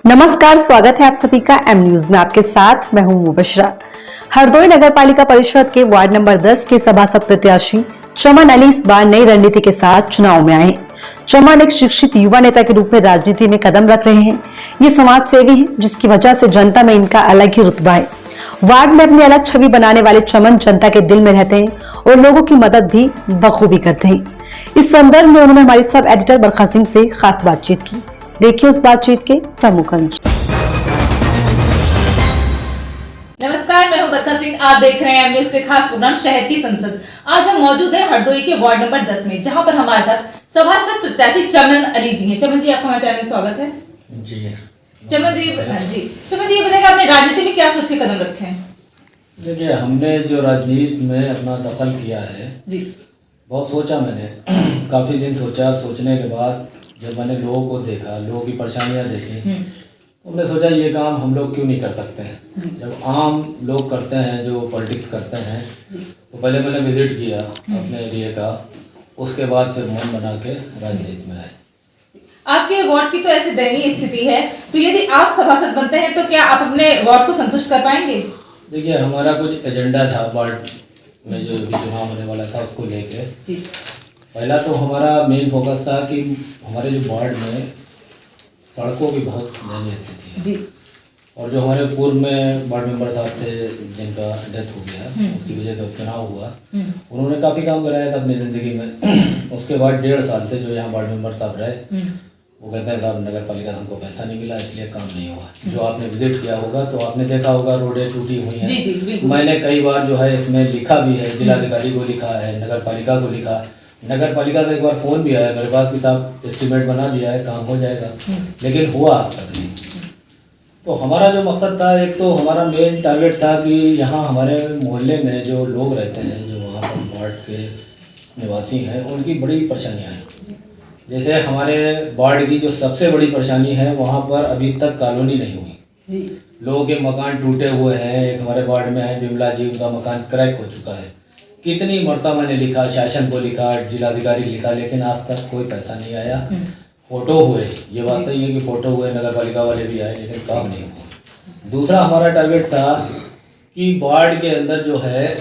नमस्कार, स्वागत है आप सभी का एम न्यूज में। आपके साथ मैं हूं मुबशरा। हरदोई नगर पालिका परिषद के वार्ड नंबर 10 के सभासद प्रत्याशी चमन अली इस बार नई रणनीति के साथ चुनाव में आए। चमन एक शिक्षित युवा नेता के रूप में राजनीति में कदम रख रहे हैं। ये समाज सेवी हैं, जिसकी वजह से जनता में इनका अलग ही रुतबा है। वार्ड में अपनी अलग छवि बनाने वाले चमन जनता के दिल में रहते हैं और लोगों की मदद भी बखूबी करते हैं। इस संदर्भ में उन्होंने हमारी सब एडिटर बरखा सिंह से खास बातचीत की। देखिए उस बातचीत के प्रमुख अंश। नमस्कार, मैं हूं बरखा सिंह। आप देख रहे हैं एम न्यूज के खास प्रोग्राम शहर की संसद। आज हम मौजूद हैं हरदोई के वार्ड नंबर 10 में, जहां पर हमारे साथ सभासद प्रत्याशी चमन अली जी हैं। चमन जी, आपका हमारे चैनल में स्वागत है। जी चमन जी, चमन जी, ये बताइए आपने राजनीति में क्या सोच के कदम रखे हैं? देखिए, हमने जो राजनीति में अपना दखल किया है जी, बहुत सोचा मैंने काफ़ी दिन सोचा। सोचने के बाद जब मैंने लोगों को देखा, लोगों की परेशानियां देखी, तो हमने सोचा ये काम हम लोग क्यों नहीं कर सकते हैं। जब आम लोग करते हैं, जो पॉलिटिक्स करते हैं, तो पहले मैंने विजिट किया अपने एरिया का, उसके बाद फिर मन बना के राजनीति में आए। आपके वार्ड की तो ऐसी दयनीय स्थिति है, तो यदि आप सभासद बनते हैं तो क्या आप अपने वार्ड को संतुष्ट कर पाएंगे? देखिए, हमारा कुछ एजेंडा था वार्ड में, जो भी चुनाव होने वाला था उसको लेके। जी, पहला तो हमारा मेन फोकस था कि हमारे जो वार्ड में सड़कों की बहुत दयनीय स्थिति है। जी, और जो हमारे पूर्व में वार्ड मेंबर साहब थे जिनका डेथ हो गया, उसकी वजह से उपचुनाव हुआ, उन्होंने काफ़ी काम कराया था अपनी ज़िंदगी में। उसके बाद 1.5 साल से जो यहाँ वार्ड मेंबर साहब रहे, वो कहते हैं साहब नगर पालिका से हमको पैसा नहीं मिला, इसलिए काम नहीं हुआ। जो आपने विजिट किया होगा तो आपने देखा होगा रोडें टूटी हुई हैं। जी, जी, बिल्कुल। मैंने कई बार जो है इसमें लिखा भी है, जिलाधिकारी को लिखा है, नगर पालिका को लिखा। नगर पालिका से एक बार फ़ोन भी आया मेरे पास कि साहब एस्टीमेट बना दिया है, काम हो जाएगा, लेकिन हुआ अब तक नहीं। तो हमारा जो मकसद था, एक तो हमारा मेन टारगेट था कि यहाँ हमारे मोहल्ले में जो लोग रहते हैं, जो वहाँ पर वार्ड के निवासी हैं, उनकी बड़ी परेशानियाँ हैं। जैसे हमारे वार्ड की जो सबसे बड़ी परेशानी है, वहाँ पर अभी तक कॉलोनी नहीं हुई। जी, लोगों के मकान टूटे हुए हैं। एक हमारे वार्ड में है बिमला जी, उनका मकान क्रैक हो चुका है। कितनी मरतबा मैंने लिखा, शासन को लिखा, जिलाधिकारी लिखा, लेकिन आज तक कोई पैसा नहीं आया। फोटो हुए, ये बात सही है कि फोटो हुए, नगर पालिका वाले भी आए, लेकिन काम नहीं हुआ। दूसरा हमारा टारगेट था कि वार्ड के अंदर जो है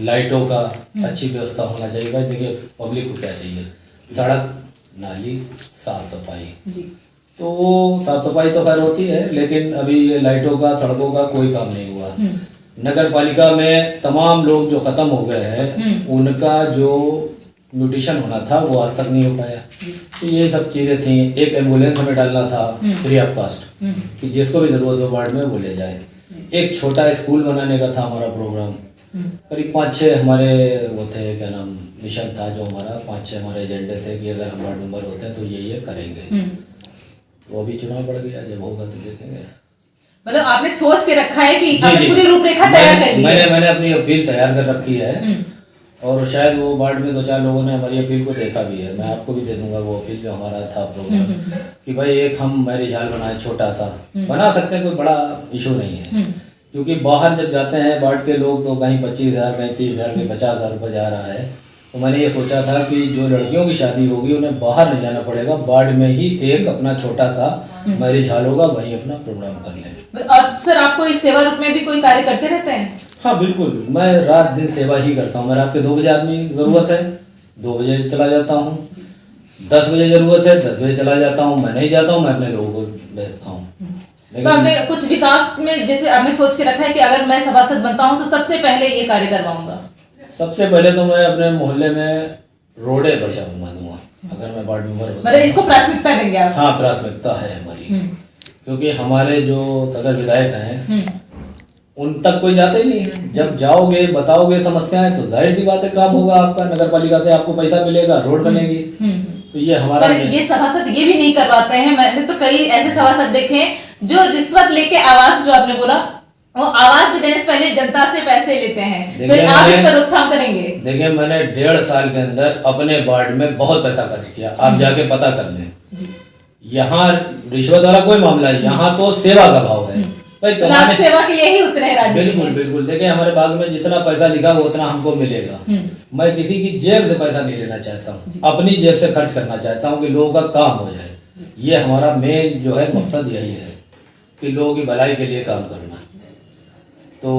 लाइटों का अच्छी व्यवस्था होना चाहिए। भाई देखिए, पब्लिक को क्या चाहिए, सड़क, नाली, साफ सफाई। जी, तो वो साफ सफाई तो खैर होती है, लेकिन अभी ये लाइटों का, सड़कों का कोई काम नहीं हुआ। नगर पालिका में तमाम लोग जो ख़त्म हो गए हैं, उनका जो म्यूटेशन होना था वो आज तक नहीं हो पाया। तो ये सब चीज़ें थी। एक एम्बुलेंस हमें डालना था फ्री ऑफ कास्ट, कि जिसको भी ज़रूरत हो वार्ड में वो ले जाए। एक छोटा स्कूल बनाने का था हमारा प्रोग्राम। करीब 5-6 हमारे वो थे, क्या नाम, मिशन था जो हमारा, 5-6 हमारे एजेंडे थे कि अगर हम वार्ड मेंबर होते हैं तो ये करेंगे। वो भी चुनाव पड़ गया, जब होगा तो देखेंगे। मतलब आपने सोच के रखा है कि जी, आपने जी। पूरी रूपरेखा तैयार कर ली है। मैंने अपनी अपील तैयार कर रखी है, और शायद वो वार्ड में 2-4 लोगों ने हमारी अपील को देखा भी है। मैं आपको भी दे दूंगा वो अपील जो हमारा था प्रोग्राम, कि भाई एक हम मैरिज हॉल बनाए, छोटा सा बना सकते हैं, कोई बड़ा इशू नहीं है। क्योंकि बाहर जब जाते हैं वार्ड के लोग तो कहीं 25,000, कहीं 30,000, कहीं 50,000 रुपये जा रहा है। तो मैंने ये सोचा था कि जो लड़कियों की शादी होगी उन्हें बाहर नहीं जाना पड़ेगा, वार्ड में ही एक अपना छोटा सा मैरिज हॉल होगा, वहीं अपना प्रोग्राम कर लें। और सर, आपको इस सेवा रूप में भी कोई कार्य करते रहते हैं? हाँ बिल्कुल, मैं रात दिन सेवा ही करता हूँ। मैं रात के 2 बजे आदमी ज़रूरत है, 2 बजे चला जाता हूँ। 10 बजे ज़रूरत है, 10 बजे चला जाता हूँ। मैं नहीं जाता हूँ, मैं अपने लोगों को भेजता हूँ। तो आपने कुछ विकास में, जैसे आपने सोच के रखा है कि अगर मैं सभासद बनता हूँ तो सबसे पहले ये कार्य करवाऊंगा? सबसे पहले तो मैं अपने मोहल्ले में रोडें बढ़िया बनवा दूंगा, अगर मैं वार्ड मेंबर होता। मतलब इसको प्राथमिकता देंगे आप? हाँ, प्राथमिकता है हमारी, क्योंकि हमारे जो सदर विधायक हैं उन तक कोई जाते ही नहीं है। जब जाओगे, बताओगे समस्याएं, तो जाहिर सी बात है काम होगा आपका। नगर पालिका से आपको पैसा मिलेगा, रोड बनेगी। तो ये हमारा, पर ये सभासद ये भी नहीं करवाते हैं। मैंने तो कई ऐसे सभासद देखे हैं जो रिश्वत लेके आवास, जो आपने बोला, वो आवाज भी देने से पहले जनता से पैसे लेते हैं। तो आप इस पर रोकथाम करेंगे? देखिए, मैंने 1.5 साल के अंदर अपने वार्ड में बहुत पैसा खर्च किया। आप जाके पता कर लें। यहाँ रिश्वत वाला कोई मामला है, यहाँ तो सेवा का भाव है। भाई सेवा के लिए ही उतरे हैं राजनीति में। बिल्कुल बिल्कुल। देखिए, हमारे बाग में जितना पैसा लिखा वो उतना हमको मिलेगा। मैं किसी की जेब से पैसा नहीं लेना चाहता हूँ, अपनी जेब से खर्च करना चाहता हूँ कि लोगों का काम हो जाए। ये हमारा मेन जो है मकसद यही है। कि लोगों की भलाई के लिए काम करना। तो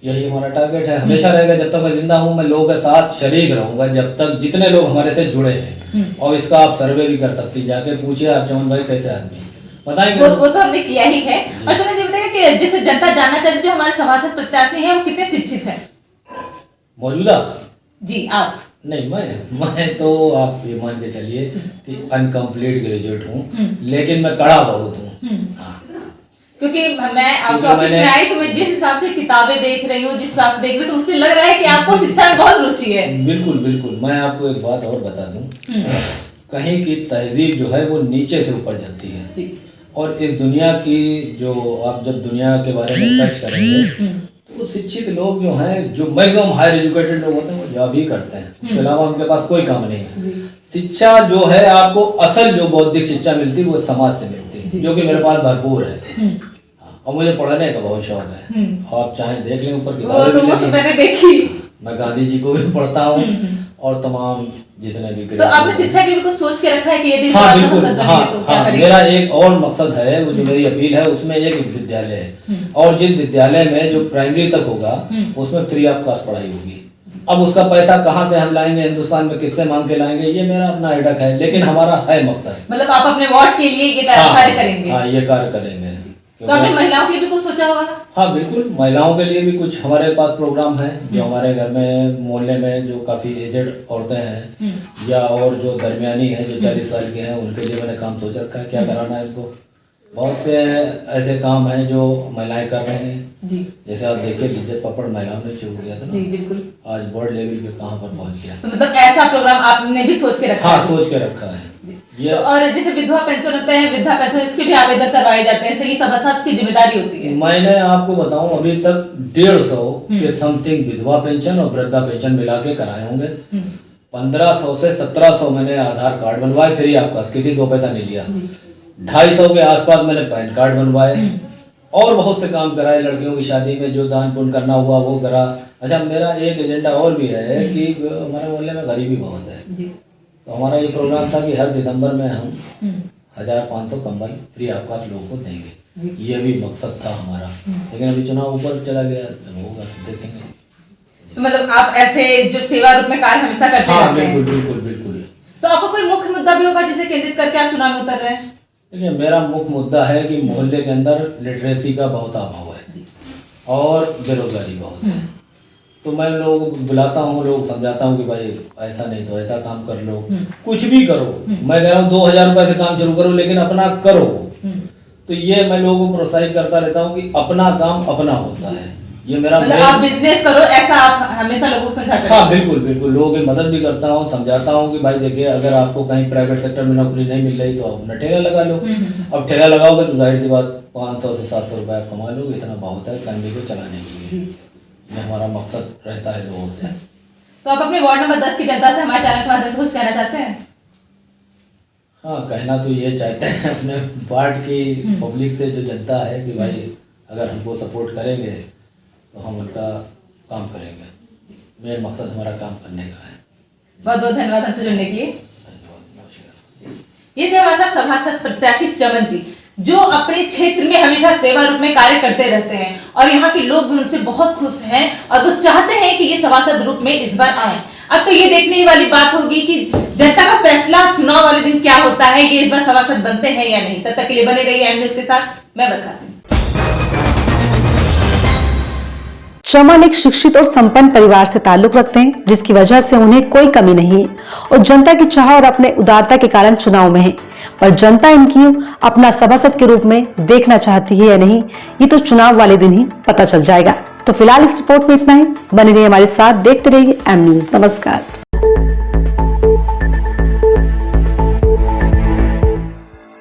यही हमारा टारगेट है, हमेशा रहेगा। जब तक मैं जिंदा हूँ मैं लोगों के साथ शरीक रहूंगा, जब तक जितने लोग हमारे से जुड़े हैं। और इसका आप सर्वे भी कर सकती, जाके पूछिए आप चमन भाई कैसे आदमी बताएंगे। वो तो हमने किया ही है। और चमन जी बताइए कि जैसे जनता जानना चाहती है जो हमारे सभासद प्रत्याशी हैं वो कितने शिक्षित हैं? मौजूदा जी आप नहीं, मैं तो आप ये मान के चलिए कि अनकम्प्लीट ग्रेजुएट हूँ, लेकिन मैं कड़ा बहुत हूँ। हाँ, क्योंकि मैं आपके ऑफिस में आई तो मैं जिस हिसाब से किताबें देख रही हूँ, जिस हिसाब से देख रही हूँ, तो उससे लग रहा है कि आपको शिक्षा में बहुत रुचि है। बिल्कुल बिल्कुल। मैं आपको एक बात और बता दूं, कहीं की तहजीब जो है वो नीचे से ऊपर जाती है जी। और इस दुनिया की जो आप जब दुनिया के बारे में सर्च करेंगे तो शिक्षित लोग जो हैं, जो मैक्सिमम हायर एजुकेटेड लोग होते हैं, वो जॉब ही करते हैं, उसके अलावा उनके पास कोई काम नहीं है। शिक्षा जो है आपको असल जो बौद्धिक शिक्षा मिलती है वो समाज से मिलती है, जो कि मेरे पास भरपूर है। और मुझे पढ़ने का बहुत शौक है, आप चाहे देख लें ऊपर किताबें भी लगी, मैंने देखी। मैं गांधी जी को भी पढ़ता हूँ और तमाम जितने भी। तो आपने शिक्षा के भी कुछ सोच के रखा है कि यदि हाँ बिल्कुल। हाँ, तो क्या करेंगे? मेरा एक और मकसद है, वो जो मेरी अपील है उसमें एक विद्यालय है और जिस विद्यालय में जो प्राइमरी तक होगा उसमें फ्री ऑफ कॉस्ट पढ़ाई होगी। अब उसका पैसा कहाँ से हम लाएंगे, हिंदुस्तान में किससे मांग के लाएंगे, ये मेरा अपना अड़क है, लेकिन हमारा है मकसद। मतलब आप अपने वार्ड के लिए ये कार्य करेंगे? हाँ, ये कार्य करेंगे। तो आपने महिलाओं के लिए भी कुछ सोचा होगा? हाँ बिल्कुल, महिलाओं के लिए भी कुछ हमारे पास प्रोग्राम है। जो हमारे घर में मोहल्ले में जो काफ़ी एजेड औरतें हैं या और जो दरमियानी हैं, जो 40 साल के हैं, उनके लिए मैंने काम सोच रखा है क्या कराना है इनको। बहुत से ऐसे काम हैं जो महिलाएं कर रहे हैं जी। जैसे आप देखिए लिज्जत पापड़ महिलाओं ने शुरू किया था जी, बिल्कुल। आज वर्ल्ड लेवल पे कहाँ पर पहुँच गया। तो मतलब ऐसा प्रोग्राम आपने भी सोच के रखा है? हाँ, सोच के रखा है। तो और जैसे विधवा पेंशन होते हैं, वृद्धा पेंशन, इसके भी आवेदन करवाए जाते हैं, सही सभासद की जिम्मेदारी होती है। मैंने आपको बताऊं अभी तक 150 के समथिंग विधवा पेंशन और वृद्धा पेंशन मिला के कराए होंगे। 1500 से 1700 मैंने आधार कार्ड बनवाए फ्री ऑफ कॉस्ट, किसी 2 पैसा नहीं लिया। 250 के आसपास मैंने पैन कार्ड बनवाए और बहुत से काम कराए। लड़कियों की शादी में जो दान पुण्य करना हुआ वो करा। अच्छा, मेरा एक एजेंडा और भी है कि हमारे मोहल्ले में गरीबी बहुत है, तो हमारा ये प्रोग्राम था कि हर दिसंबर में हम 1500 कंबल फ्री ऑफ कॉस्ट लोगों को देंगे। ये भी मकसद था हमारा, लेकिन अभी चुनाव ऊपर चला गया, जब होगा तो देखेंगे। तो मतलब आप ऐसे जो सेवा रूप में कार्य हमेशा करते रहते हैं? बिल्कुल बिल्कुल बिल्कुल। तो आपको कोई मुख्य मुद्दा भी होगा जिसे केंद्रित करके आप चुनाव में उतर रहे हैं? देखिए, मेरा मुख्य मुद्दा है कि मोहल्ले के अंदर लिटरेसी का बहुत अभाव है और बेरोजगारी बहुत है। तो मैं लोगों को बुलाता हूँ, लोग समझाता हूँ कि भाई ऐसा नहीं तो ऐसा काम कर लो, कुछ भी करो। मैं कह रहा हूँ 2000 रुपए से काम शुरू करो, लेकिन अपना करो। तो ये मैं लोगों को प्रोत्साहित करता रहता हूँ कि अपना काम अपना होता है। ये मेरा मतलब आप बिजनेस करो, ऐसा आप हमेशा लोगों को समझाते हैं? हाँ बिल्कुल बिल्कुल, लोगों की मदद भी करता हूँ, समझाता हूँ कि भाई देखिए, अगर आपको कहीं प्राइवेट सेक्टर में नौकरी नहीं मिल रही तो आप अपना ठेला लगा लो। अब ठेला लगाओगे तो जाहिर सी बात 500 से 700 रुपए आप कमा लोगे, इतना बहुत है फैमिली को चलाने के लिए। ये हमारा मकसद रहता है लोगों से। तो आप अपने वार्ड नंबर 10 की जनता से हमारे चैनल के माध्यम से कुछ कहना चाहते हैं? हाँ, कहना तो ये चाहते हैं अपने वार्ड की पब्लिक से, जो जनता है, कि भाई अगर हमको सपोर्ट करेंगे तो हम उनका काम करेंगे। मेन मकसद हमारा काम करने का है। बहुत बहुत धन्यवाद हमसे जुड़ने के लिए। धन्यवाद, नमस्कार। ये थे हमारे साथ सभासद प्रत्याशी चमन जी, जो अपने क्षेत्र में हमेशा सेवा रूप में कार्य करते रहते हैं और यहाँ के लोग भी उनसे बहुत खुश हैं और वो चाहते हैं कि ये सभासद रूप में इस बार आए। अब तो ये देखने वाली बात होगी कि जनता का फैसला चुनाव वाले दिन क्या होता है, ये इस बार सभासद बनते हैं या नहीं। तब तक के लिए बने रहिए एम न्यूज़ के साथ। मैं बरखा सिंह। चमन एक शिक्षित और संपन्न परिवार से ताल्लुक रखते हैं, जिसकी वजह से उन्हें कोई कमी नहीं है और जनता की चाह और अपने उदारता के कारण चुनाव में है। पर जनता इनकी अपना सभासद के रूप में देखना चाहती है या नहीं, ये तो चुनाव वाले दिन ही पता चल जाएगा। तो फिलहाल इस रिपोर्ट में इतना ही। बने रहिए हमारे साथ, देखते रहिए एम न्यूज़। नमस्कार।